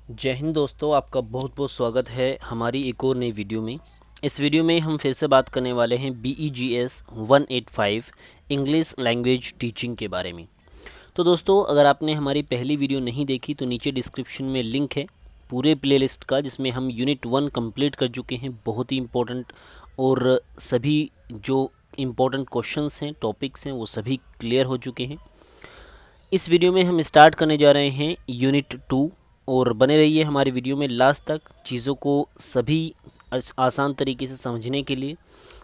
जय हिंद दोस्तों, आपका बहुत बहुत स्वागत है हमारी एक और नई वीडियो में। इस वीडियो में हम फिर से बात करने वाले हैं BEGS 185 इंग्लिश लैंग्वेज टीचिंग के बारे में। तो दोस्तों, अगर आपने हमारी पहली वीडियो नहीं देखी तो नीचे डिस्क्रिप्शन में लिंक है पूरे प्लेलिस्ट का, जिसमें हम यूनिट 1 कंप्लीट कर चुके हैं। बहुत ही इम्पोर्टेंट और सभी जो इम्पोर्टेंट क्वेश्चंस हैं, टॉपिक्स हैं, वो सभी क्लियर हो चुके हैं। इस वीडियो में हम स्टार्ट करने जा रहे हैं यूनिट 2, और बने रहिए हमारी वीडियो में लास्ट तक चीज़ों को सभी आसान तरीके से समझने के लिए।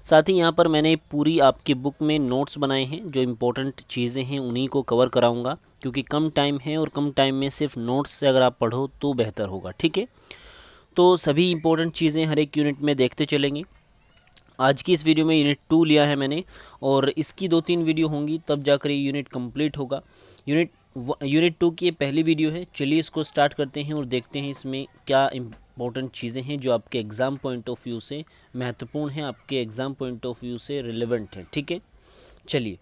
साथ ही यहाँ पर मैंने पूरी आपकी बुक में नोट्स बनाए हैं, जो इम्पोर्टेंट चीज़ें हैं उन्हीं को कवर कराऊंगा, क्योंकि कम टाइम है और कम टाइम में सिर्फ नोट्स से अगर आप पढ़ो तो बेहतर होगा। ठीक है, तो सभी इम्पोर्टेंट चीज़ें हर एक यूनिट में देखते चलेंगे। आज की इस वीडियो में यूनिट 2 लिया है मैंने, और इसकी 2-3 वीडियो होंगी तब जाकर ये यूनिट कंप्लीट होगा। यूनिट 2 की ये पहली वीडियो है। चलिए इसको स्टार्ट करते हैं और देखते हैं इसमें क्या इम्पोर्टेंट चीज़ें हैं जो आपके एग्ज़ाम पॉइंट ऑफ व्यू से महत्वपूर्ण हैं, आपके एग्ज़ाम पॉइंट ऑफ व्यू से रिलेवेंट है। ठीक है, चलिए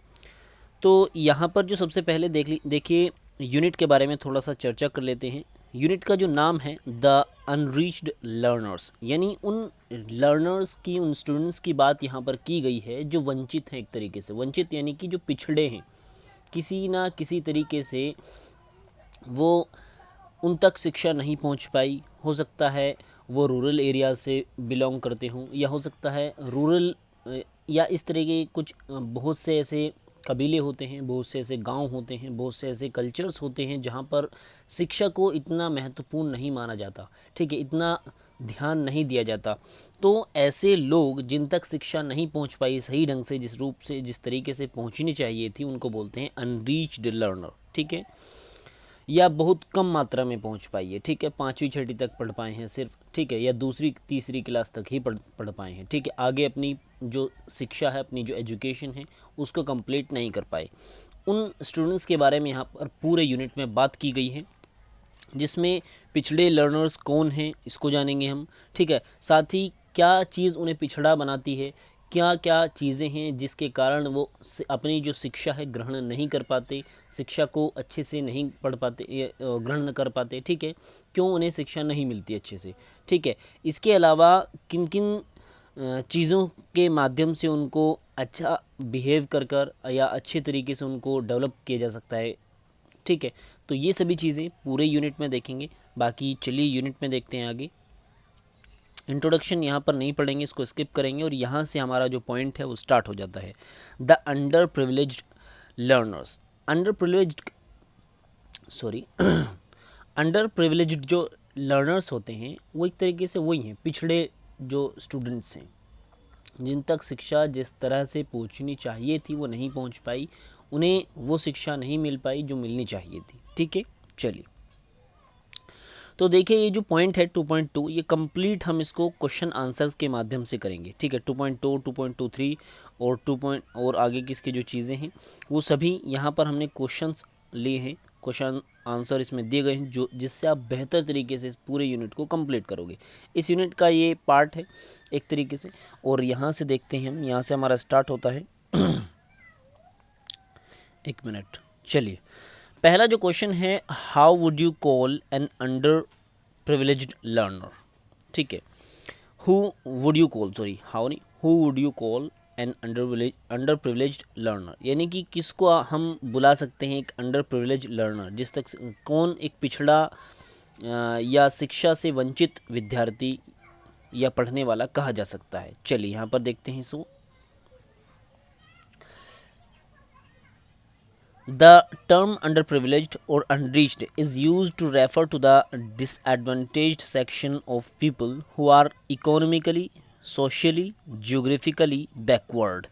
तो यहाँ पर जो सबसे पहले देखिए यूनिट के बारे में थोड़ा सा चर्चा कर लेते हैं। यूनिट का जो नाम है द अनरीच्ड लर्नर्स, यानी उन लर्नर्स की, उन स्टूडेंट्स की बात यहाँ पर की गई है जो वंचित हैं। एक तरीके से वंचित यानी कि जो पिछड़े हैं, किसी ना किसी तरीके से वो उन तक शिक्षा नहीं पहुँच पाई। हो सकता है वो रूरल एरिया से बिलोंग करते हों, या हो सकता है रूरल या इस तरह के कुछ बहुत से ऐसे कबीले होते हैं, बहुत से ऐसे गांव होते हैं, बहुत से ऐसे कल्चर्स होते हैं जहां पर शिक्षा को इतना महत्वपूर्ण नहीं माना जाता। ठीक है, इतना ध्यान नहीं दिया जाता। तो ऐसे लोग जिन तक शिक्षा नहीं पहुंच पाई सही ढंग से, जिस रूप से, जिस तरीके से पहुंचनी चाहिए थी, उनको बोलते हैं अनरीच्ड लर्नर। ठीक है, या बहुत कम मात्रा में पहुंच पाई है। ठीक है, 5वीं 6वीं तक पढ़ पाए हैं सिर्फ। ठीक है, या दूसरी तीसरी क्लास तक ही पढ़ पाए हैं। ठीक है, आगे अपनी जो शिक्षा है, अपनी जो एजुकेशन है, उसको कंप्लीट नहीं कर पाए। उन स्टूडेंट्स के बारे में यहाँ पर पूरे यूनिट में बात की गई है, जिसमें पिछड़े लर्नर्स कौन हैं इसको जानेंगे हम। ठीक है, साथ ही क्या चीज़ उन्हें पिछड़ा बनाती है, क्या क्या चीज़ें हैं जिसके कारण वो अपनी जो शिक्षा है ग्रहण नहीं कर पाते, शिक्षा को अच्छे से नहीं पढ़ पाते, ग्रहण कर पाते। ठीक है, क्यों उन्हें शिक्षा नहीं मिलती अच्छे से। ठीक है, इसके अलावा किन किन चीज़ों के माध्यम से उनको अच्छा बिहेव कर या अच्छे तरीके से उनको डेवलप किया जा सकता है। ठीक है, तो ये सभी चीज़ें पूरे यूनिट में देखेंगे। बाकी चलिए यूनिट में देखते हैं आगे। इंट्रोडक्शन यहाँ पर नहीं पढ़ेंगे, इसको स्किप करेंगे, और यहाँ से हमारा जो पॉइंट है वो स्टार्ट हो जाता है। The under privileged learners. Under privileged sorry under privileged जो लर्नर्स होते हैं वो एक तरीके से वही हैं, पिछड़े जो स्टूडेंट्स हैं, जिन तक शिक्षा जिस तरह से पहुंचनी चाहिए थी वो नहीं पहुंच पाई, उन्हें वो शिक्षा नहीं मिल पाई जो मिलनी चाहिए थी। ठीक है, चलिए तो देखिए ये जो पॉइंट है 2.2, ये कंप्लीट हम इसको क्वेश्चन आंसर्स के माध्यम से करेंगे। ठीक है, 2.2, 2.23 और 2. और आगे की इसकी जो चीज़ें हैं वो सभी यहाँ पर हमने क्वेश्चंस लिए हैं, क्वेश्चन आंसर इसमें दिए गए हैं, जो जिससे आप बेहतर तरीके से इस पूरे यूनिट को कंप्लीट करोगे। इस यूनिट का ये पार्ट है एक तरीके से, और यहाँ से देखते हैं हम, यहाँ से हमारा स्टार्ट होता है। एक मिनट, चलिए पहला जो क्वेश्चन है, how would you call an underprivileged learner. ठीक है, who would you call, sorry how नहीं, who would you call an underprivileged learner, यानी कि किसको हम बुला सकते हैं एक अंडर प्रिविलेज लर्नर, जिस तक कौन एक पिछड़ा या शिक्षा से वंचित विद्यार्थी या पढ़ने वाला कहा जा सकता है। चलिए यहाँ पर देखते हैं इसको। The term underprivileged or unreached is used to refer to the disadvantaged section of people who are economically, socially, geographically backward.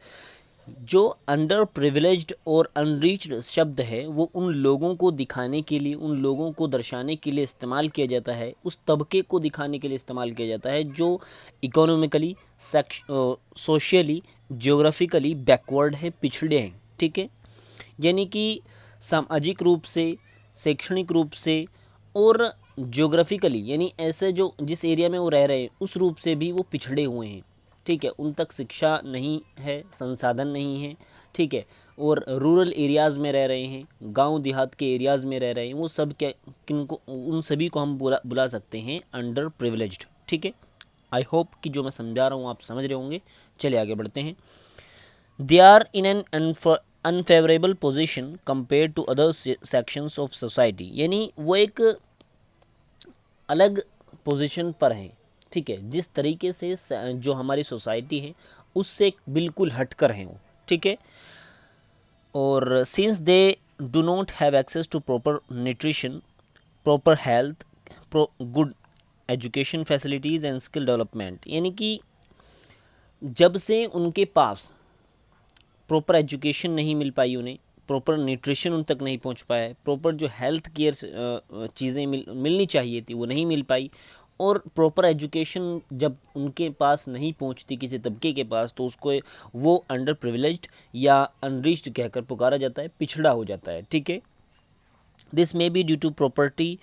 जो अंडर प्रिविलेज्ड और अनरीच्ड शब्द है वो उन लोगों को दिखाने के लिए, उन लोगों को दर्शाने के लिए इस्तेमाल किया जाता है, उस तबके को दिखाने के लिए इस्तेमाल किया जाता है जो इकोनॉमिकली, सोशली, जियोग्राफिकली बैकवर्ड है, पिछड़े हैं। ठीक है, यानी कि सामाजिक रूप से, शैक्षणिक रूप से और ज्योग्राफिकली, यानी ऐसे जो जिस एरिया में वो रह रहे हैं उस रूप से भी वो पिछड़े हुए हैं। ठीक है, उन तक शिक्षा नहीं है, संसाधन नहीं है। ठीक है, और रूरल एरियाज़ में रह रहे हैं, गांव देहात के एरियाज़ में रह रहे हैं, वो सब क्या किनको उन सभी को हम बुला सकते हैं अंडर प्रिविलेज्ड। ठीक है, आई होप कि जो मैं समझा रहा हूँ आप समझ रहे होंगे। चलिए आगे बढ़ते हैं। They are in an unfavourable position compare to other sections of society, यानी वो एक अलग पोजीशन पर हैं। ठीक है, जिस तरीके से जो हमारी सोसाइटी है उससे बिल्कुल हटकर हैं वो। ठीक है, और since they do not have access to proper nutrition, proper health, good education facilities and skill development, यानी कि जब से उनके पास प्रॉपर एजुकेशन नहीं मिल पाई, उन्हें प्रॉपर न्यूट्रिशन उन तक नहीं पहुंच पाया, प्रॉपर जो हेल्थ केयर चीज़ें मिलनी चाहिए थी वो नहीं मिल पाई, और प्रॉपर एजुकेशन जब उनके पास नहीं पहुंचती किसी तबके के पास, तो उसको वो अंडर प्रिविलेज्ड या अनरिच्ड कहकर पुकारा जाता है, पिछड़ा हो जाता है। ठीक है, this may be due to poverty,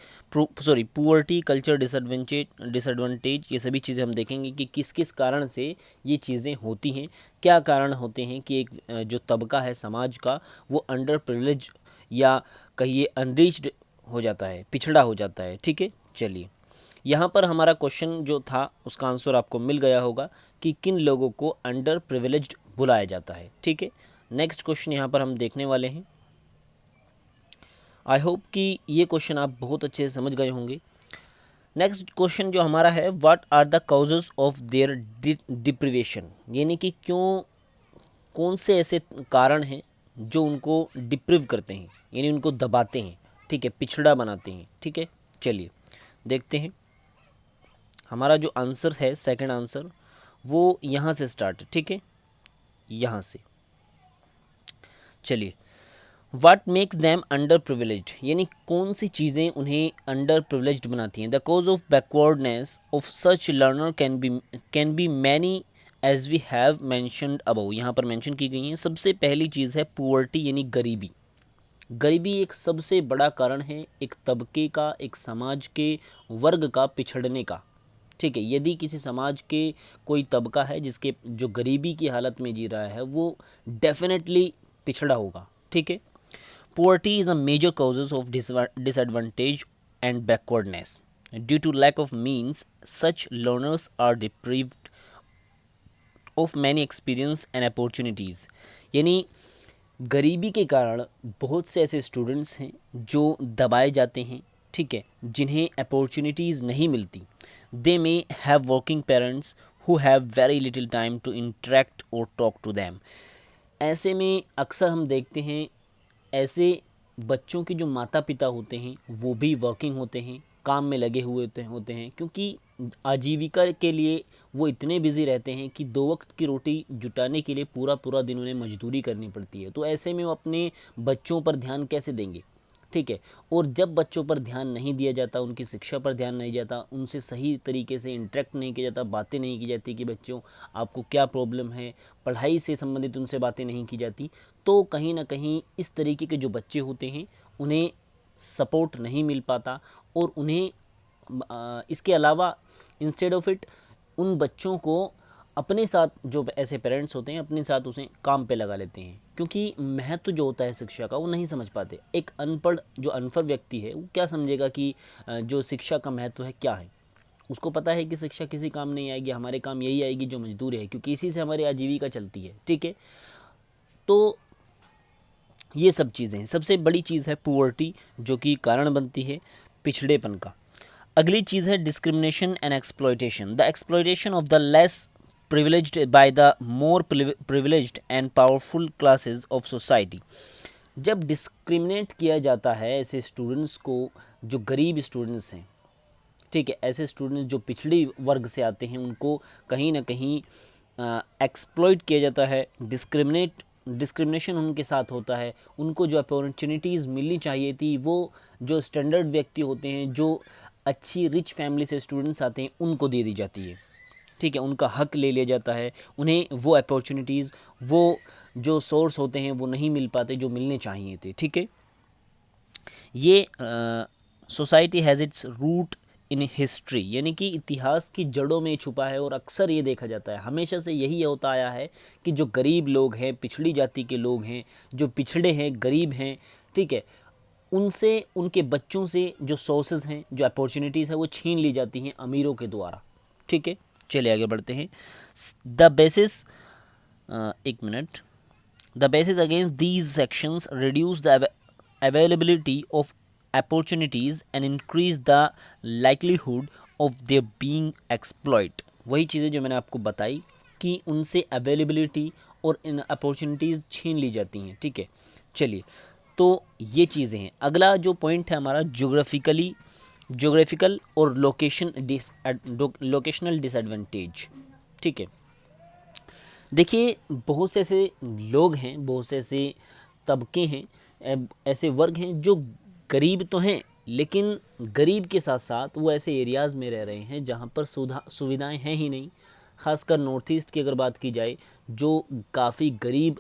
culture disadvantage, ये सभी चीज़ें हम देखेंगे कि किस किस कारण से ये चीज़ें होती हैं, क्या कारण होते हैं कि एक जो तबका है समाज का वो अंडर प्रिविलेज या कहिए अनरीच्ड हो जाता है, पिछड़ा हो जाता है। ठीक है, चलिए यहाँ पर हमारा क्वेश्चन जो था उसका आंसर आपको मिल गया होगा कि किन लोगों को अंडर प्रिविलेज्ड बुलाया जाता है। ठीक है, नेक्स्ट क्वेश्चन यहाँ पर हम देखने वाले हैं। आई होप कि ये क्वेश्चन आप बहुत अच्छे से समझ गए होंगे। नेक्स्ट क्वेश्चन जो हमारा है, what are the causes of their deprivation, यानी कि कौन से ऐसे कारण हैं जो उनको डिप्रिव करते हैं, यानी उनको दबाते हैं। ठीक है, पिछड़ा बनाते हैं। ठीक है, चलिए देखते हैं। हमारा जो आंसर है सेकंड आंसर वो यहाँ से स्टार्ट है। ठीक है, यहाँ से चलिए, What makes them underprivileged, यानी कौन सी चीज़ें उन्हें underprivileged बनाती हैं। The cause of backwardness of such learner can be many as we have mentioned above, यहाँ पर मेंशन की गई हैं। सबसे पहली चीज़ है पुअर्टी, यानी गरीबी। गरीबी एक सबसे बड़ा कारण है एक तबके का, एक समाज के वर्ग का पिछड़ने का। ठीक है, यदि किसी समाज के कोई तबका है जिसके जो गरीबी की हालत में जी रहा है वो डेफिनेटली पिछड़ा होगा। ठीक है, poverty is a major causes of disadvantage and backwardness. Due to lack of means, such learners are deprived of many experience and opportunities. यानी गरीबी के कारण बहुत से ऐसे स्टूडेंट्स हैं जो दबाए जाते हैं। ठीक है, जिन्हें अपॉर्चुनिटीज़ नहीं मिलती। They may have working parents who have very little time to interact और टॉक टू दैम। ऐसे में अक्सर हम देखते हैं ऐसे बच्चों के जो माता पिता होते हैं वो भी वर्किंग होते हैं, काम में लगे हुए होते हैं, क्योंकि आजीविका के लिए वो इतने बिजी रहते हैं कि 2 वक्त की रोटी जुटाने के लिए पूरा पूरा दिन उन्हें मजदूरी करनी पड़ती है। तो ऐसे में वो अपने बच्चों पर ध्यान कैसे देंगे। ठीक है, और जब बच्चों पर ध्यान नहीं दिया जाता, उनकी शिक्षा पर ध्यान नहीं जाता, उनसे सही तरीके से इंटरेक्ट नहीं किया जाता, बातें नहीं की जाती कि बच्चों आपको क्या प्रॉब्लम है, पढ़ाई से संबंधित उनसे बातें नहीं की जाती, तो कहीं ना कहीं इस तरीके के जो बच्चे होते हैं उन्हें सपोर्ट नहीं मिल पाता। और उन्हें इसके अलावा इंस्टेड ऑफ इट उन बच्चों को अपने साथ जो ऐसे पेरेंट्स होते हैं अपने साथ उसे काम पे लगा लेते हैं, क्योंकि महत्व जो होता है शिक्षा का वो नहीं समझ पाते। एक अनपढ़ व्यक्ति है वो क्या समझेगा कि जो शिक्षा का महत्व है क्या है। उसको पता है कि शिक्षा किसी काम नहीं आएगी, हमारे काम यही आएगी जो मजदूरी है, क्योंकि इसी से हमारी आजीविका चलती है। ठीक है, तो ये सब चीज़ें हैं। सबसे बड़ी चीज़ है पुअर्टी जो कि कारण बनती है पिछड़ेपन का। अगली चीज़ है discrimination and exploitation. The exploitation of the less privileged by the more privileged and powerful classes of society। जब डिस्क्रिमिनेट किया जाता है ऐसे स्टूडेंट्स को जो गरीब स्टूडेंट्स हैं। ठीक है, ऐसे स्टूडेंट्स जो पिछड़ी वर्ग से आते हैं उनको कहीं ना कहीं एक्सप्लॉइट किया जाता है, डिस्क्रिमिनेशन उनके साथ होता है। उनको जो अपॉर्चुनिटीज़ मिलनी चाहिए थी वो जो स्टैंडर्ड व्यक्ति होते हैं, जो अच्छी रिच फैमिली से स्टूडेंट्स आते हैं, उनको दे दी जाती है। ठीक है, उनका हक ले लिया जाता है, उन्हें वो अपॉर्चुनिटीज़, वो जो सोर्स होते हैं वो नहीं मिल पाते जो मिलने चाहिए थे। ठीक है, ये society has its root in history, यानी कि इतिहास की जड़ों में छुपा है। और अक्सर ये देखा जाता है, हमेशा से यही होता आया है कि जो गरीब लोग हैं, पिछड़ी जाति के लोग हैं, जो पिछड़े हैं, गरीब हैं, ठीक है, उनसे, उनके बच्चों से जो सोर्सेज हैं, जो अपॉर्चुनिटीज़ है, वो छीन ली जाती हैं अमीरों के द्वारा। ठीक है, चलिए आगे बढ़ते हैं। द बेसिस, एक minute, the basis against these sections reduce the availability of opportunities and increase the likelihood of their being exploit। वही चीज़ें जो मैंने आपको बताई कि उनसे अवेलेबिलिटी और इन अपॉर्चुनिटीज़ छीन ली जाती हैं। ठीक है, चलिए, तो ये चीज़ें हैं। अगला जो पॉइंट है हमारा, जोग्राफिकल और लोकेशनल डिसएडवांटेज। ठीक है, देखिए, बहुत से ऐसे लोग हैं, बहुत से ऐसे तबके हैं, ऐसे वर्ग हैं जो गरीब तो हैं, लेकिन गरीब के साथ साथ वो ऐसे एरियाज़ में रह रहे हैं जहाँ पर सुविधाएं हैं ही नहीं। ख़ासकर नॉर्थ ईस्ट की अगर बात की जाए, जो काफ़ी गरीब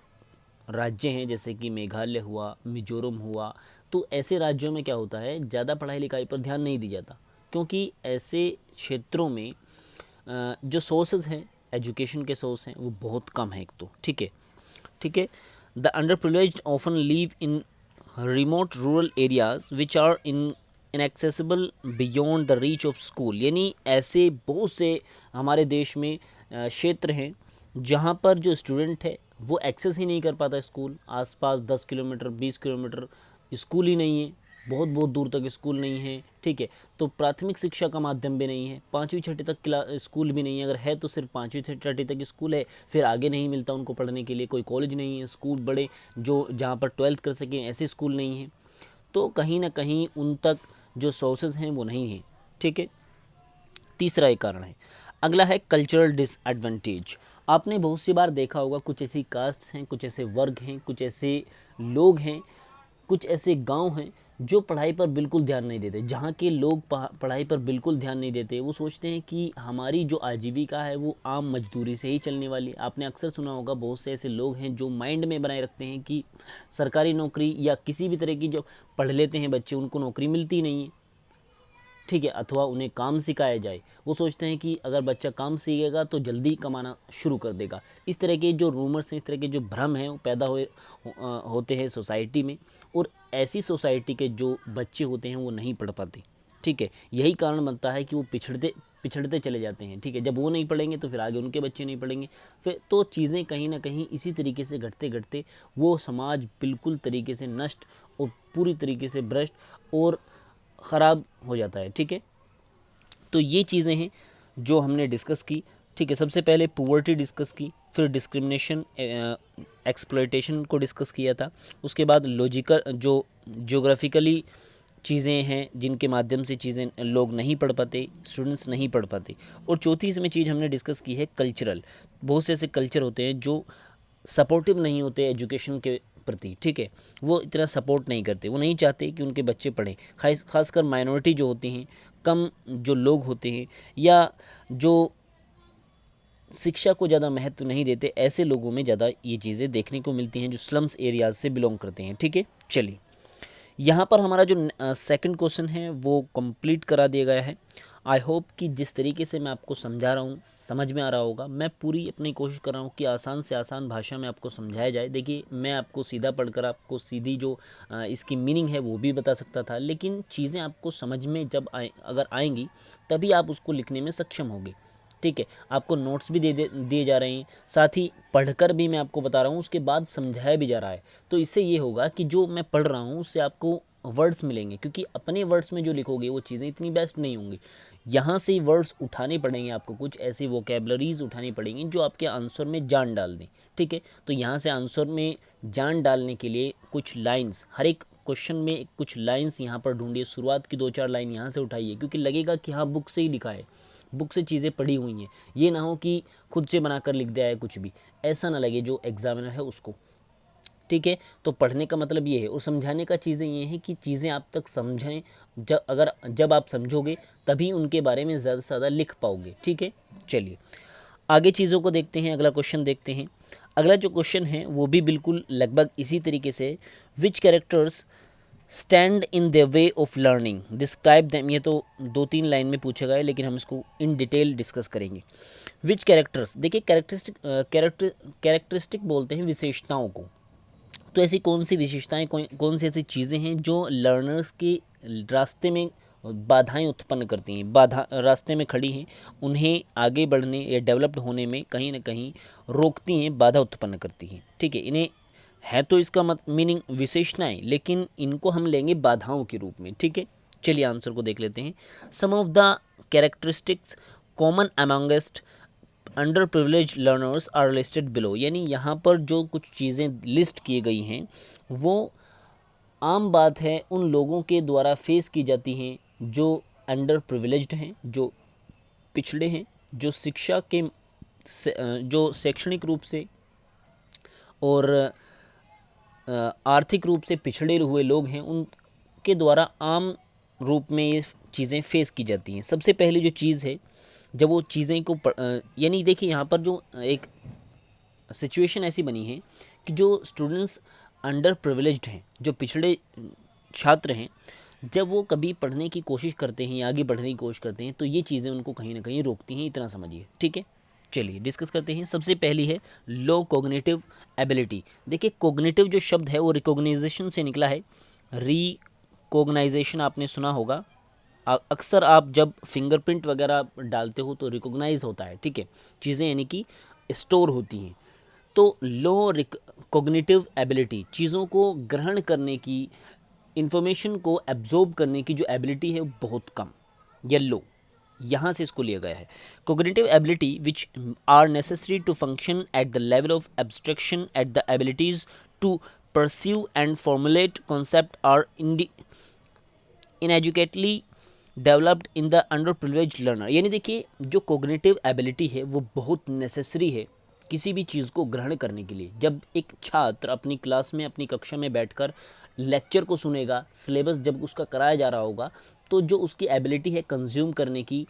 राज्य हैं, जैसे कि मेघालय हुआ, मिजोरम हुआ, तो ऐसे राज्यों में क्या होता है, ज़्यादा पढ़ाई लिखाई पर ध्यान नहीं दिया जाता, क्योंकि ऐसे क्षेत्रों में जो सोर्सेज हैं, एजुकेशन के सोर्स हैं, वो बहुत कम है एक तो। ठीक है, ठीक है। The under privileged often live in remote rural areas which are inaccessible beyond the reach of school, यानी ऐसे बहुत से हमारे देश में क्षेत्र हैं जहाँ पर जो स्टूडेंट है वो एक्सेस ही नहीं कर पाता स्कूल। आसपास 10 किलोमीटर 20 किलोमीटर स्कूल ही नहीं है, बहुत बहुत दूर तक स्कूल नहीं है। ठीक है, तो प्राथमिक शिक्षा का माध्यम भी नहीं है, 5वीं 6वीं तक स्कूल भी नहीं है, अगर है तो सिर्फ 5वीं 6वीं तक स्कूल है, फिर आगे नहीं मिलता उनको पढ़ने के लिए, कोई कॉलेज नहीं है, स्कूल बड़े जो जहाँ पर 12th कर सकें ऐसे स्कूल नहीं हैं, तो कहीं ना कहीं उन तक जो सोर्सेज हैं वो नहीं हैं। ठीक है, तीसरा एक कारण है। अगला है कल्चरल डिसएडवांटेज। आपने बहुत सी बार देखा होगा, कुछ ऐसी कास्ट्स हैं, कुछ ऐसे वर्ग हैं, कुछ ऐसे लोग हैं, कुछ ऐसे गांव हैं जो पढ़ाई पर बिल्कुल ध्यान नहीं देते। जहाँ के लोग पढ़ाई पर बिल्कुल ध्यान नहीं देते, वो सोचते हैं कि हमारी जो आजीविका है वो आम मजदूरी से ही चलने वाली है। आपने अक्सर सुना होगा, बहुत से ऐसे लोग हैं जो माइंड में बनाए रखते हैं कि सरकारी नौकरी या किसी भी तरह की जो पढ़ लेते हैं बच्चे, उनको नौकरी मिलती नहीं है। ठीक है, अथवा उन्हें काम सिखाया जाए, वो सोचते हैं कि अगर बच्चा काम सीखेगा तो जल्दी कमाना शुरू कर देगा। इस तरह के जो रूमर्स हैं, इस तरह के जो भ्रम हैं, वो पैदा होते हैं सोसाइटी में, और ऐसी सोसाइटी के जो बच्चे होते हैं वो नहीं पढ़ पाते। ठीक है, यही कारण बनता है कि वो पिछड़ते चले जाते हैं। ठीक है, जब वो नहीं पढ़ेंगे तो फिर आगे उनके बच्चे नहीं पढ़ेंगे, फिर तो चीज़ें कहीं ना कहीं इसी तरीके से घटते घटते वो समाज बिल्कुल तरीके से नष्ट और पूरी तरीके से भ्रष्ट और ख़राब हो जाता है। ठीक है, तो ये चीज़ें हैं जो हमने डिस्कस की। ठीक है, सबसे पहले पुअर्टी डिस्कस की, फिर डिस्क्रिमिनेशन, एक्सप्लॉयटेशन को डिस्कस किया था, उसके बाद लॉजिकल जो ज्योग्राफिकली चीज़ें हैं जिनके माध्यम से चीज़ें लोग नहीं पढ़ पाते, स्टूडेंट्स नहीं पढ़ पाते, और चौथी इसमें चीज़ हमने डिस्कस की है कल्चरल। बहुत से ऐसे कल्चर होते हैं जो सपोर्टिव नहीं होते एजुकेशन के प्रति। ठीक है, वो इतना सपोर्ट नहीं करते, वो नहीं चाहते कि उनके बच्चे पढ़ें। खासकर माइनॉरिटी जो होती हैं, कम जो लोग होते हैं, या जो शिक्षा को ज़्यादा महत्व नहीं देते, ऐसे लोगों में ज़्यादा ये चीज़ें देखने को मिलती हैं जो स्लम्स एरियाज से बिलोंग करते हैं। ठीक है, चलिए, यहाँ पर हमारा जो सेकंड क्वेश्चन है वो कंप्लीट करा दिया गया है। आई होप कि जिस तरीके से मैं आपको समझा रहा हूँ समझ में आ रहा होगा। मैं पूरी अपनी कोशिश कर रहा हूँ कि आसान से आसान भाषा में आपको समझाया जाए। देखिए, मैं आपको सीधा पढ़कर आपको सीधी जो इसकी मीनिंग है वो भी बता सकता था, लेकिन चीज़ें आपको समझ में जब अगर आएंगी तभी आप उसको लिखने में सक्षम होंगे। ठीक है, आपको नोट्स भी दिए जा रहे हैं, साथ ही पढ़कर भी मैं आपको बता रहा हूँ, उसके बाद समझाया भी जा रहा है। तो इससे ये होगा कि जो मैं पढ़ रहा हूँ उससे आपको वर्ड्स मिलेंगे, क्योंकि अपने वर्ड्स में जो लिखोगे वो चीज़ें इतनी बेस्ट नहीं होंगी। यहाँ से वर्ड्स उठाने पड़ेंगे आपको, कुछ ऐसी वोकेबलरीज उठानी पड़ेंगी जो आपके आंसर में जान डाल दें। ठीक है, तो यहाँ से आंसर में जान डालने के लिए कुछ लाइन्स, हर एक क्वेश्चन में कुछ लाइन्स यहाँ पर ढूंढिए। शुरुआत की 2-4 लाइन यहाँ से उठाइए, क्योंकि लगेगा कि हाँ बुक से ही लिखा है, बुक से चीज़ें पढ़ी हुई हैं। ये ना हो कि खुद से बनाकर लिख दिया है कुछ भी, ऐसा ना लगे जो एग्जामिनर है उसको। ठीक है, तो पढ़ने का मतलब ये है, और समझाने का चीज़ें ये हैं कि चीज़ें आप तक समझें। जब आप समझोगे तभी उनके बारे में ज़्यादा से ज़्यादा लिख पाओगे। ठीक है, चलिए आगे चीज़ों को देखते हैं, अगला क्वेश्चन देखते हैं। अगला जो क्वेश्चन है वो भी बिल्कुल लगभग इसी तरीके से, which characters stand in the way of learning, describe them, ये तो 2-3 लाइन में पूछा गया है लेकिन हम इसको इन डिटेल डिस्कस करेंगे। विच कैरेक्टर्स, देखिए कैरेक्टरिस्टिक बोलते हैं विशेषताओं को। तो ऐसी कौन सी विशेषताएं, कौन सी ऐसी चीज़ें हैं जो लर्नर्स के रास्ते में बाधाएं उत्पन्न करती हैं, बाधा रास्ते में खड़ी हैं, उन्हें आगे बढ़ने या डेवलप्ड होने में कहीं ना कहीं रोकती हैं, बाधा उत्पन्न करती हैं। ठीक है, इन्हें है तो इसका मीनिंग विशेषताएं, लेकिन इनको हम लेंगे बाधाओं के रूप में। ठीक है, चलिए आंसर को देख लेते हैं। Some of the characteristics common amongst under privilege learners are listed below, यानी यहाँ पर जो कुछ चीज़ें लिस्ट की गई हैं वो आम बात है उन लोगों के द्वारा फेस की जाती हैं जो अंडर प्रिविलेज्ड हैं, जो पिछड़े हैं, जो शिक्षा के जो शैक्षणिक रूप से और आर्थिक रूप से पिछड़े हुए लोग हैं, उनके द्वारा आम रूप में ये चीज़ें फेस की जाती हैं। सबसे पहली जो चीज़ है, जब वो चीज़ें को यानी देखिए यहाँ पर जो एक सिचुएशन ऐसी बनी है कि जो स्टूडेंट्स अंडर प्रिविलेज्ड हैं, जो पिछड़े छात्र हैं, जब वो कभी पढ़ने की कोशिश करते हैं या आगे बढ़ने की कोशिश करते हैं तो ये चीज़ें उनको कहीं ना कहीं रोकती हैं, इतना समझिए। ठीक है, चलिए डिस्कस करते हैं। सबसे पहली है लो कोग्निटिव एबिलिटी। देखिए कोग्निटिव जो शब्द है वो रिकॉग्नाइजेशन से निकला है। रिकॉग्नाइजेशन आपने सुना होगा, अक्सर आप जब फिंगरप्रिंट वगैरह डालते हो तो रिकॉग्नाइज होता है। ठीक है, चीज़ें यानी कि स्टोर होती हैं। तो लो कोग्निटिव एबिलिटी, चीज़ों को ग्रहण करने की, इंफॉर्मेशन को एब्जॉर्ब करने की जो एबिलिटी है बहुत कम या लो, यहाँ से इसको लिया गया है। Cognitive ability which are necessary to function at the level of abstraction at the abilities to pursue and formulate concept are inadequately developed in the under privileged learner. यानी देखिए जो कोग्निटिव एबिलिटी है वो बहुत नेसेसरी है किसी भी चीज़ को ग्रहण करने के लिए। जब एक छात्र अपनी क्लास में, अपनी कक्षा में बैठकर लेक्चर को सुनेगा, सिलेबस जब उसका कराया जा रहा होगा, तो जो उसकी एबिलिटी है कंज्यूम करने की,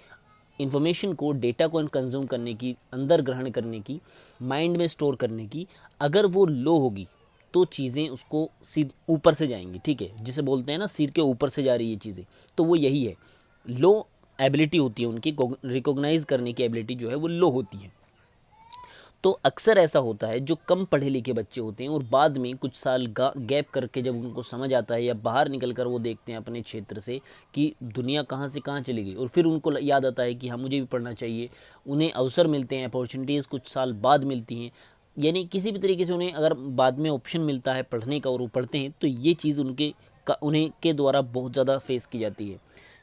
इन्फॉर्मेशन को, डेटा को कंज्यूम करने की, अंदर ग्रहण करने की, माइंड में स्टोर करने की, अगर वो लो होगी तो चीज़ें उसको ऊपर से जाएंगी। ठीक है, जिसे बोलते हैं ना सिर के ऊपर से जा रही है चीज़ें, तो वो यही है, लो एबिलिटी होती है उनकी, रिकॉग्नाइज करने की एबिलिटी जो है वो लो होती है। तो अक्सर ऐसा होता है जो कम पढ़े लिखे बच्चे होते हैं और बाद में कुछ साल गैप करके जब उनको समझ आता है या बाहर निकल कर वो देखते हैं अपने क्षेत्र से कि दुनिया कहाँ से कहाँ चली गई, और फिर उनको याद आता है कि हाँ मुझे भी पढ़ना चाहिए, उन्हें अवसर मिलते हैं, अपॉर्चुनिटीज़ कुछ साल बाद मिलती हैं, यानी किसी भी तरीके से उन्हें अगर बाद में ऑप्शन मिलता है पढ़ने का और वो पढ़ते हैं, तो ये चीज़ उन्हें के द्वारा बहुत ज़्यादा फेस की जाती है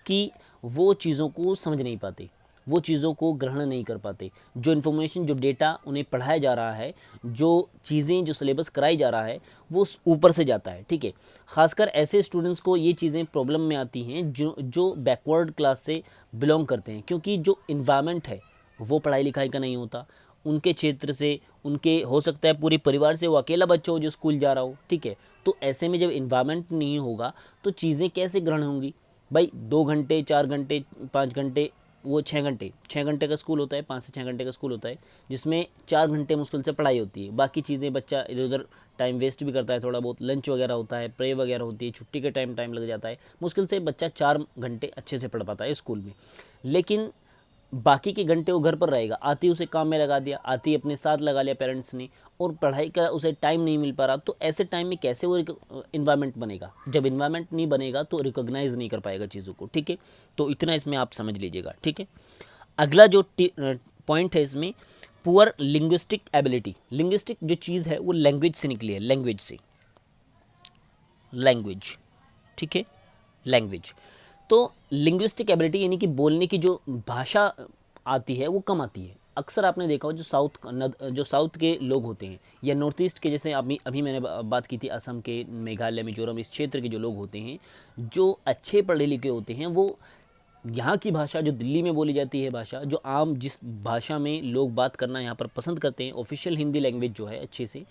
कि वो चीज़ों को समझ नहीं पाते, वो चीज़ों को ग्रहण नहीं कर पाते। जो इन्फॉर्मेशन, जो डेटा उन्हें पढ़ाया जा रहा है, जो चीज़ें, जो सिलेबस कराई जा रहा है, वो ऊपर से जाता है। ठीक है, खासकर ऐसे स्टूडेंट्स को ये चीज़ें प्रॉब्लम में आती हैं जो बैकवर्ड क्लास से बिलोंग करते हैं, क्योंकि जो इन्वायरमेंट है वो पढ़ाई लिखाई का नहीं होता। उनके क्षेत्र से, उनके हो सकता है पूरे परिवार से वो अकेला बच्चा हो जो स्कूल जा रहा हो। ठीक है, तो ऐसे में जब इन्वायरमेंट नहीं होगा तो चीज़ें कैसे ग्रहण होंगी भाई? 2 घंटे, 4 घंटे, 5 घंटे, वो 6 घंटे का स्कूल होता है, 5 से 6 घंटे का स्कूल होता है, जिसमें 4 घंटे मुश्किल से पढ़ाई होती है। बाकी चीज़ें बच्चा इधर उधर टाइम वेस्ट भी करता है, थोड़ा बहुत लंच वगैरह होता है, प्रे वगैरह होती है, छुट्टी के टाइम लग जाता है, मुश्किल से बच्चा 4 घंटे अच्छे से पढ़ पाता है स्कूल में। लेकिन बाकी के घंटे वो घर पर रहेगा, आती उसे काम में लगा दिया, आती अपने साथ लगा लिया पेरेंट्स ने, और पढ़ाई का उसे टाइम नहीं मिल पा रहा। तो ऐसे टाइम में कैसे वो इन्वायरमेंट बनेगा? जब इन्वायरमेंट नहीं बनेगा तो रिकॉग्नाइज नहीं कर पाएगा चीज़ों को। ठीक है, तो इतना इसमें आप समझ लीजिएगा। ठीक है, अगला जो पॉइंट है इसमें, पुअर लिंग्विस्टिक एबिलिटी। लिंग्विस्टिक जो चीज़ है वो लैंग्वेज से निकली है, लैंग्वेज से, लैंग्वेज। ठीक है, लैंग्वेज। तो लिंग्विस्टिक एबिलिटी यानी कि बोलने की जो भाषा आती है वो कम आती है। अक्सर आपने देखा हो जो साउथ के लोग होते हैं या नॉर्थ ईस्ट के, जैसे अभी मैंने बात की थी असम के, मेघालय, मिजोरम, इस क्षेत्र के जो लोग होते हैं, जो अच्छे पढ़े लिखे होते हैं, वो यहाँ की भाषा, जो दिल्ली में बोली जाती है भाषा, जो आम जिस भाषा में लोग बात करना यहाँ पर पसंद करते हैं, ऑफिशियल हिंदी लैंग्वेज जो है अच्छे से,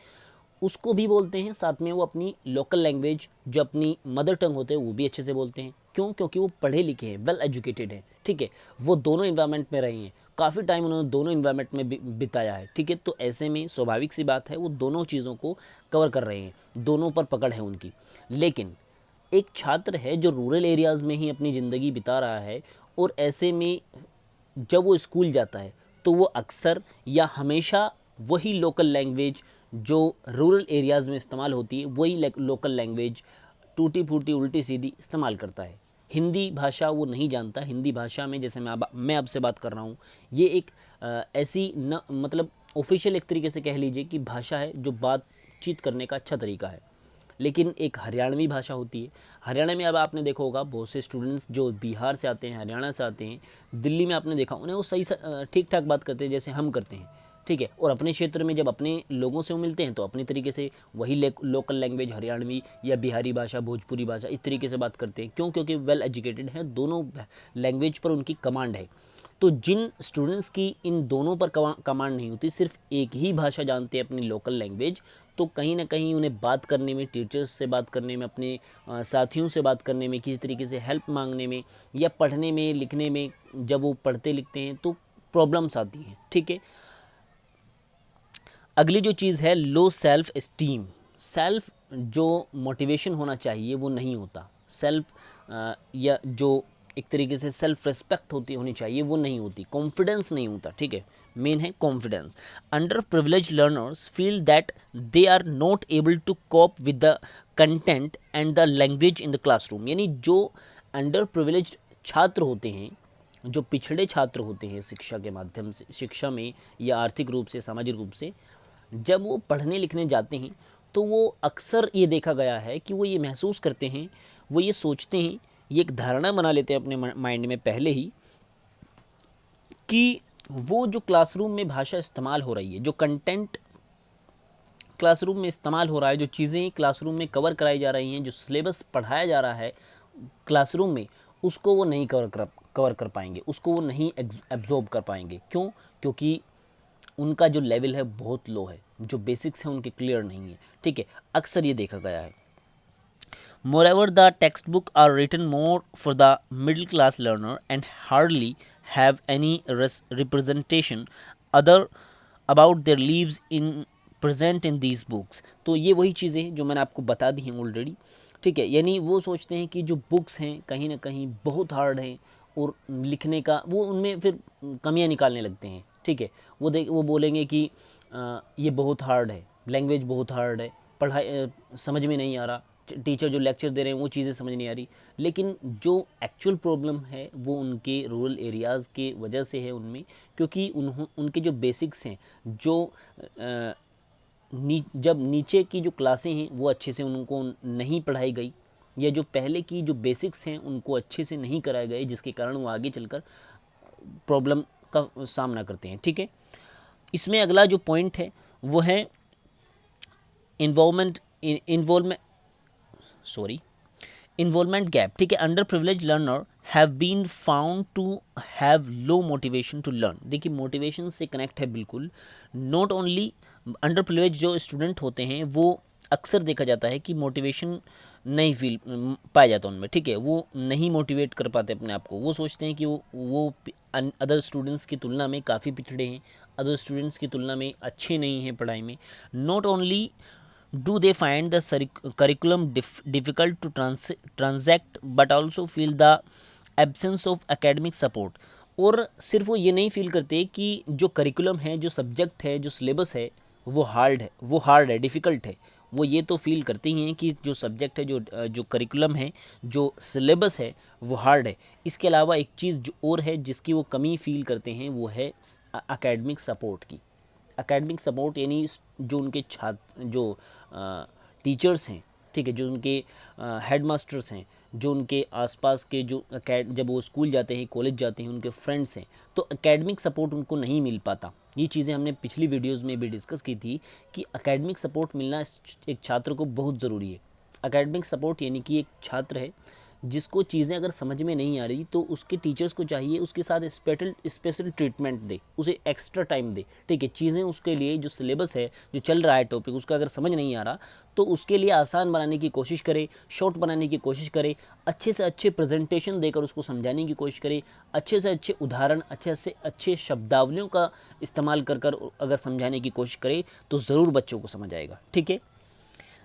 उसको भी बोलते हैं। साथ में वो अपनी लोकल लैंग्वेज जो अपनी मदर टंग होते हैं वो भी अच्छे से बोलते हैं। क्यों? क्योंकि वो पढ़े लिखे हैं, वेल एजुकेटेड हैं। ठीक है, वो दोनों इन्वायरमेंट में रहे हैं, काफ़ी टाइम उन्होंने दोनों इन्वायरमेंट में बिताया है। ठीक है, तो ऐसे में स्वाभाविक सी बात है वो दोनों चीज़ों को कवर कर रहे हैं, दोनों पर पकड़ है उनकी। लेकिन एक छात्र है जो रूरल एरियाज़ में ही अपनी ज़िंदगी बिता रहा है, और ऐसे में जब वो स्कूल जाता है तो वो अक्सर या हमेशा वही लोकल लैंग्वेज जो रूरल एरियाज़ में इस्तेमाल होती है, वही लोकल लैंग्वेज टूटी फूटी उल्टी सीधी इस्तेमाल करता है। हिंदी भाषा वो नहीं जानता। हिंदी भाषा में, जैसे मैं आपसे बात कर रहा हूँ, ये एक ऐसी न मतलब ऑफिशियल एक तरीके से कह लीजिए कि भाषा है जो बातचीत करने का अच्छा तरीका है। लेकिन एक हरियाणवी भाषा होती है। हरियाणा में अब आपने देखा होगा बहुत से स्टूडेंट्स जो बिहार से आते हैं, हरियाणा से आते हैं, दिल्ली में आपने देखा उन्हें वो सही ठीक ठाक बात करते हैं जैसे हम करते हैं, ठीक है। और अपने क्षेत्र में जब अपने लोगों से वो मिलते हैं तो अपनी तरीके से वही लोकल लैंग्वेज हरियाणवी या बिहारी भाषा, भोजपुरी भाषा इस तरीके से बात करते हैं। क्यों? क्योंकि वेल एजुकेटेड हैं, दोनों लैंग्वेज पर उनकी कमांड है। तो जिन स्टूडेंट्स की इन दोनों पर कमांड नहीं होती, सिर्फ एक ही भाषा जानते हैं अपनी लोकल लैंग्वेज, तो कहीं ना कहीं उन्हें बात करने में, टीचर्स से बात करने में, अपने साथियों से बात करने में, किसी तरीके से हेल्प मांगने में या पढ़ने में, लिखने में, जब वो पढ़ते लिखते हैं तो प्रॉब्लम्स आती हैं, ठीक है। अगली जो चीज़ है लो सेल्फ एस्टीम। सेल्फ जो मोटिवेशन होना चाहिए वो नहीं होता। सेल्फ या जो एक तरीके से सेल्फ रिस्पेक्ट होनी चाहिए वो नहीं होती। कॉन्फिडेंस नहीं होता, ठीक है। मेन है confidence. Under privilege learners feel that they are not able to cope with the content and the language in the classroom. यानी जो अंडर प्रिविलेज छात्र होते हैं, जो पिछड़े छात्र होते हैं शिक्षा के माध्यम से, शिक्षा में या आर्थिक रूप से, सामाजिक रूप से, जब वो पढ़ने लिखने जाते हैं तो वो अक्सर ये देखा गया है कि वो ये महसूस करते हैं, वो ये सोचते हैं, ये एक धारणा बना लेते हैं अपने माइंड में पहले ही कि वो जो क्लासरूम में भाषा इस्तेमाल हो रही है, जो कंटेंट क्लासरूम में इस्तेमाल हो रहा है, जो चीज़ें क्लासरूम में कवर कराई जा रही हैं, जो सिलेबस पढ़ाया जा रहा है क्लासरूम में, उसको वो नहीं कवर कर पाएंगे, उसको वो नहीं एब्जॉर्ब कर पाएंगे। क्यों? क्योंकि उनका जो लेवल है बहुत लो है, जो बेसिक्स हैं उनके क्लियर नहीं है, ठीक है। अक्सर ये देखा गया है। Moreover, the textbook are written more for the middle class learner and hardly have any representation other about their lives in present in these books। तो ये वही चीज़ें हैं जो मैंने आपको बता दी हैं ऑलरेडी, ठीक है। यानी वो सोचते हैं कि जो बुक्स हैं कहीं ना कहीं बहुत हार्ड हैं, और लिखने का वो उनमें फिर कमियां निकालने लगते हैं, ठीक है। वो बोलेंगे कि ये बहुत हार्ड है, लैंग्वेज बहुत हार्ड है, पढ़ाई समझ में नहीं आ रहा, टीचर जो लेक्चर दे रहे हैं वो चीज़ें समझ नहीं आ रही। लेकिन जो एक्चुअल प्रॉब्लम है वो उनके रूरल एरियाज़ के वजह से है उनमें, क्योंकि उनके जो बेसिक्स हैं, जो जब नीचे की जो क्लासें हैं वो अच्छे से उनको नहीं पढ़ाई गई, या जो पहले की जो बेसिक्स हैं उनको अच्छे से नहीं कराए गए, जिसके कारण वो आगे चलकर प्रॉब्लम का सामना करते हैं, ठीक है। इसमें अगला जो पॉइंट है वो है इन्वॉल्वमेंट गैप, ठीक है। Under privilege learner have been found to have low motivation to learn. देखिए मोटिवेशन से कनेक्ट है बिल्कुल। नॉट ओनली अंडर प्रिविलेज जो स्टूडेंट होते हैं वो अक्सर देखा जाता है कि मोटिवेशन नहीं फील पाया जाता उनमें, ठीक है। वो नहीं मोटिवेट कर पाते अपने आप को। वो सोचते हैं कि वो अदर स्टूडेंट्स की तुलना में काफ़ी पिछड़े हैं, अदर स्टूडेंट्स की तुलना में अच्छे नहीं हैं पढ़ाई में। Not only do they find the curriculum difficult to transact but also feel the absence of academic support। और सिर्फ वो ये नहीं फील करते कि जो करिकुलम है, जो सब्जेक्ट है, जो सिलेबस है वो हार्ड है, डिफ़िकल्ट है। वो ये तो फील करते ही हैं कि जो सब्जेक्ट है, जो करिकुलम है, जो सिलेबस है वो हार्ड है। इसके अलावा एक चीज़ जो और है जिसकी वो कमी फील करते हैं वो है एकेडमिक सपोर्ट की। एकेडमिक सपोर्ट यानी जो उनके छात्र, जो टीचर्स हैं, ठीक है, जो उनके हेड मास्टर्स हैं, जो उनके आसपास के जो जब वो स्कूल जाते हैं, कॉलेज जाते हैं, उनके फ्रेंड्स हैं, तो एकेडमिक सपोर्ट उनको नहीं मिल पाता। ये चीज़ें हमने पिछली वीडियोस में भी डिस्कस की थी कि एकेडमिक सपोर्ट मिलना एक छात्र को बहुत ज़रूरी है। एकेडमिक सपोर्ट यानी कि एक छात्र है जिसको चीज़ें अगर समझ में नहीं आ रही तो उसके टीचर्स को चाहिए उसके साथ स्पेशल ट्रीटमेंट दे, उसे एक्स्ट्रा टाइम दे, ठीक है। चीज़ें उसके लिए जो सिलेबस है, जो चल रहा है टॉपिक, उसका अगर समझ नहीं आ रहा तो उसके लिए आसान बनाने की कोशिश करे, शॉर्ट बनाने की कोशिश करे, अच्छे से अच्छे प्रेजेंटेशन देकर उसको समझाने की कोशिश करे, अच्छे से अच्छे उदाहरण, अच्छे से अच्छे शब्दावलियों का इस्तेमाल कर अगर समझाने की कोशिश करे तो ज़रूर बच्चों को समझ आएगा, ठीक है।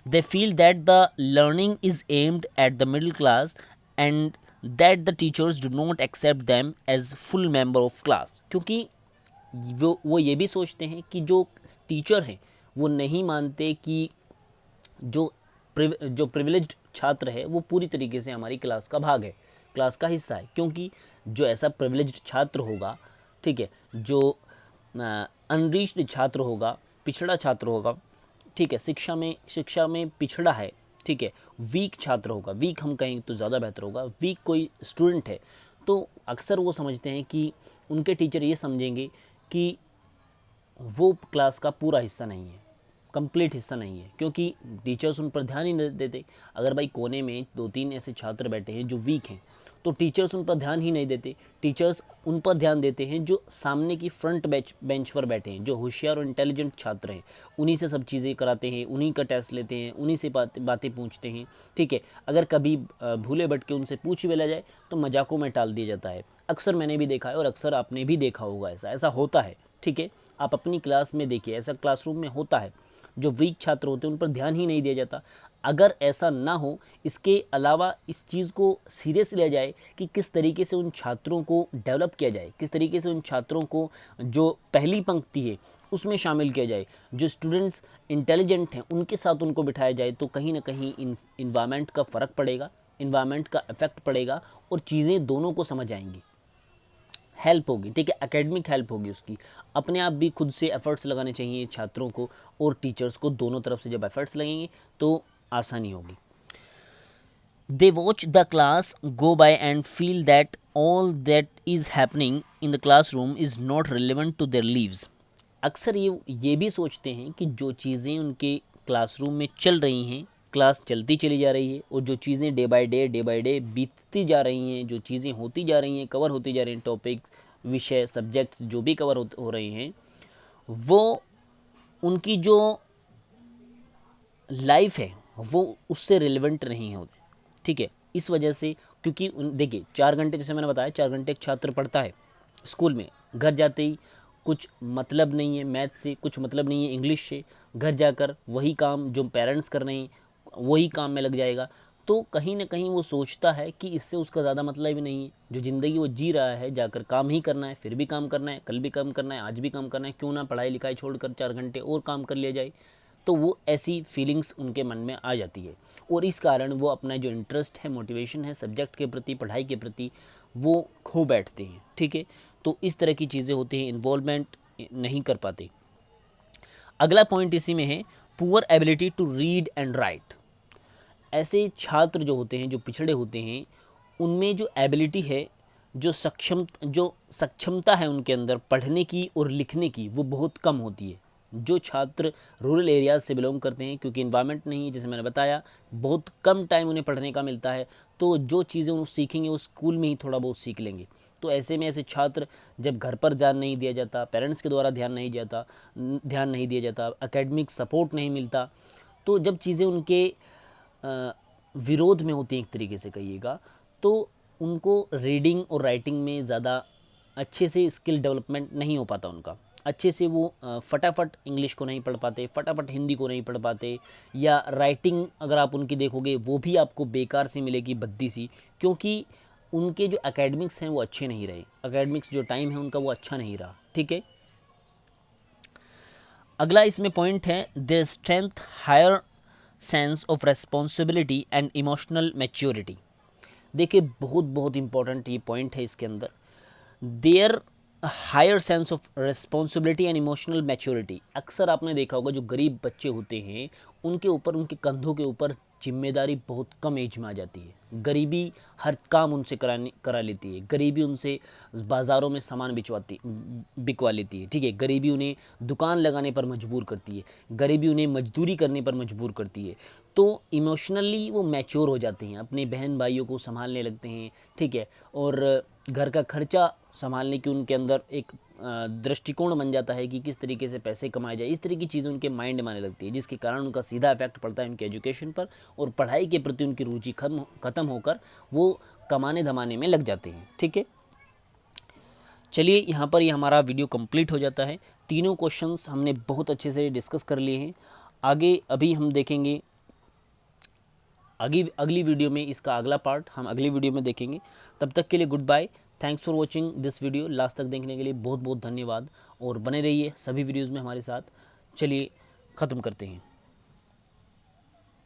They feel that the learning is aimed at the middle class and that the teachers do not accept them as full member of class. क्योंकि वो ये भी सोचते हैं कि जो टीचर हैं वो नहीं मानते कि जो प्रिविलेज्ड छात्र है वो पूरी तरीके से हमारी क्लास का भाग है, क्लास का हिस्सा है। क्योंकि जो ऐसा प्रिविलेज्ड छात्र होगा, ठीक है, जो अनरीच्ड छात्र होगा, पिछड़ा छात्र होगा, ठीक है, शिक्षा में पिछड़ा है, ठीक है, वीक छात्र होगा, वीक हम कहें तो ज़्यादा बेहतर होगा, वीक कोई स्टूडेंट है, तो अक्सर वो समझते हैं कि उनके टीचर ये समझेंगे कि वो क्लास का पूरा हिस्सा नहीं है, कंप्लीट हिस्सा नहीं है, क्योंकि टीचर्स उन पर ध्यान ही नहीं देते। अगर भाई कोने में 2-3 ऐसे छात्र बैठे हैं जो वीक हैं, तो टीचर्स उन पर ध्यान ही नहीं देते। टीचर्स उन पर ध्यान देते हैं जो सामने की फ्रंट बेंच पर बैठे हैं, जो होशियार और इंटेलिजेंट छात्र हैं, उन्हीं से सब चीज़ें कराते हैं, उन्हीं का टेस्ट लेते हैं, उन्हीं से बातें पूछते हैं, ठीक है। अगर कभी भूले भटके उनसे पूछ भी लिया जाए तो मजाकों में टाल दिया जाता है। अक्सर मैंने भी देखा है और अक्सर आपने भी देखा होगा, ऐसा होता है, ठीक है। आप अपनी क्लास में देखिए, ऐसा क्लासरूम में होता है। जो वीक छात्र होते हैं उन पर ध्यान ही नहीं दिया जाता। अगर ऐसा ना हो, इसके अलावा इस चीज़ को सीरियस लिया जाए कि किस तरीके से उन छात्रों को डेवलप किया जाए, किस तरीके से उन छात्रों को जो पहली पंक्ति है उसमें शामिल किया जाए, जो स्टूडेंट्स इंटेलिजेंट हैं उनके साथ उनको बिठाया जाए, तो कहीं ना कहीं इन्वायरमेंट का फ़र्क पड़ेगा, इन्वायरमेंट का इफ़ेक्ट पड़ेगा और चीज़ें दोनों को समझ आएंगी, हेल्प होगी, ठीक है, एकेडमिक हेल्प होगी उसकी। अपने आप भी खुद से एफर्ट्स लगाने चाहिए छात्रों को और टीचर्स को, दोनों तरफ से जब एफर्ट्स लगेंगे तो आसानी होगी। They watch the class go by and feel that all that is happening in the classroom is not relevant to their lives. अक्सर ये भी सोचते हैं कि जो चीज़ें उनके क्लासरूम में चल रही हैं, क्लास चलती चली जा रही है और जो चीज़ें डे बाय डे बीतती जा रही हैं, जो चीज़ें होती जा रही हैं, कवर होती जा रही हैं, टॉपिक्स, विषय, सब्जेक्ट्स जो भी कवर हो रहे हैं, वो उनकी जो लाइफ है वो उससे रिलेवेंट नहीं होते, ठीक है। इस वजह से, क्योंकि देखिए 4 घंटे, जैसे मैंने बताया 4 घंटे एक छात्र पढ़ता है स्कूल में, घर जाते ही कुछ मतलब नहीं है मैथ से, कुछ मतलब नहीं है इंग्लिश से, घर जाकर वही काम जो पेरेंट्स कर रहे हैं वही काम में लग जाएगा। तो कहीं ना कहीं वो सोचता है कि इससे उसका ज़्यादा मतलब ही नहीं है, जो ज़िंदगी वो जी रहा है जाकर काम ही करना है, फिर भी काम करना है, कल भी काम करना है, आज भी काम करना है, क्यों ना पढ़ाई लिखाई छोड़कर 4 घंटे और काम कर लिया जाए। तो वो ऐसी फीलिंग्स उनके मन में आ जाती है और इस कारण वो अपना जो इंटरेस्ट है, मोटिवेशन है सब्जेक्ट के प्रति, पढ़ाई के प्रति, वो खो बैठते हैं, ठीक है। तो इस तरह की चीज़ें होती हैं, इन्वॉल्वमेंट नहीं कर पाते। अगला पॉइंट इसी में है, poor ability to read and write. ऐसे छात्र जो होते हैं, जो पिछड़े होते हैं, उनमें जो एबिलिटी है, जो सक्षमता है उनके अंदर पढ़ने की और लिखने की, वो बहुत कम होती है। जो छात्र रूरल एरियाज से बिलोंग करते हैं, क्योंकि इन्वायरमेंट नहीं है, जैसे मैंने बताया, बहुत कम टाइम उन्हें पढ़ने का मिलता है, तो जो चीज़ें वो सीखेंगे वो स्कूल में ही थोड़ा बहुत सीख लेंगे। तो ऐसे में ऐसे छात्र, जब घर पर ध्यान नहीं दिया जाता, पेरेंट्स के द्वारा ध्यान नहीं दिया जाता, एकेडमिक सपोर्ट नहीं मिलता, तो जब चीज़ें उनके विरोध में होती हैं एक तरीके से कहिएगा, तो उनको रीडिंग और राइटिंग में ज़्यादा अच्छे से स्किल डेवलपमेंट नहीं हो पाता उनका। अच्छे से वो फटाफट इंग्लिश को नहीं पढ़ पाते, फटाफट हिंदी को नहीं पढ़ पाते, या राइटिंग अगर आप उनकी देखोगे वो भी आपको बेकार सी मिलेगी, भद्दी सी, क्योंकि उनके जो एकेडमिक्स हैं वो अच्छे नहीं रहे, एकेडमिक्स जो टाइम है उनका वो अच्छा नहीं रहा, ठीक है। अगला इसमें पॉइंट है, their strength higher sense of responsibility and emotional maturity. देखिए बहुत इंपॉर्टेंट ये पॉइंट है इसके अंदर, their higher sense of responsibility and emotional maturity. अक्सर आपने देखा होगा जो गरीब बच्चे होते हैं उनके ऊपर, उनके कंधों के ऊपर जिम्मेदारी बहुत कम एज में आ जाती है। गरीबी हर काम उनसे करा लेती है, गरीबी उनसे बाज़ारों में सामान बिकवा लेती है, ठीक है। गरीबी उन्हें दुकान लगाने पर मजबूर करती है, गरीबी उन्हें मजदूरी करने पर मजबूर करती है। तो इमोशनली वो मैच्योर हो जाते हैं, अपने बहन भाइयों को संभालने लगते हैं, ठीक है, और घर का खर्चा संभालने की उनके अंदर एक दृष्टिकोण बन जाता है कि किस तरीके से पैसे कमाए जाए। इस तरह की चीज़ें उनके माइंड में आने लगती है, जिसके कारण उनका सीधा इफेक्ट पड़ता है उनके एजुकेशन पर, और पढ़ाई के प्रति उनकी रुचि खत्म होकर वो कमाने धमाने में लग जाते हैं, ठीक है। चलिए यहाँ पर ये हमारा वीडियो कंप्लीट हो जाता है। तीनों क्वेश्चंस हमने बहुत अच्छे से डिस्कस कर लिए हैं। आगे अभी हम देखेंगे अगली वीडियो में इसका अगला पार्ट हम अगली वीडियो में देखेंगे। तब तक के लिए good bye. Thanks for watching this video. Last तक देखने के लिए बहुत बहुत धन्यवाद और बने रहिए सभी वीडियोज़ में हमारे साथ। चलिए ख़त्म करते हैं।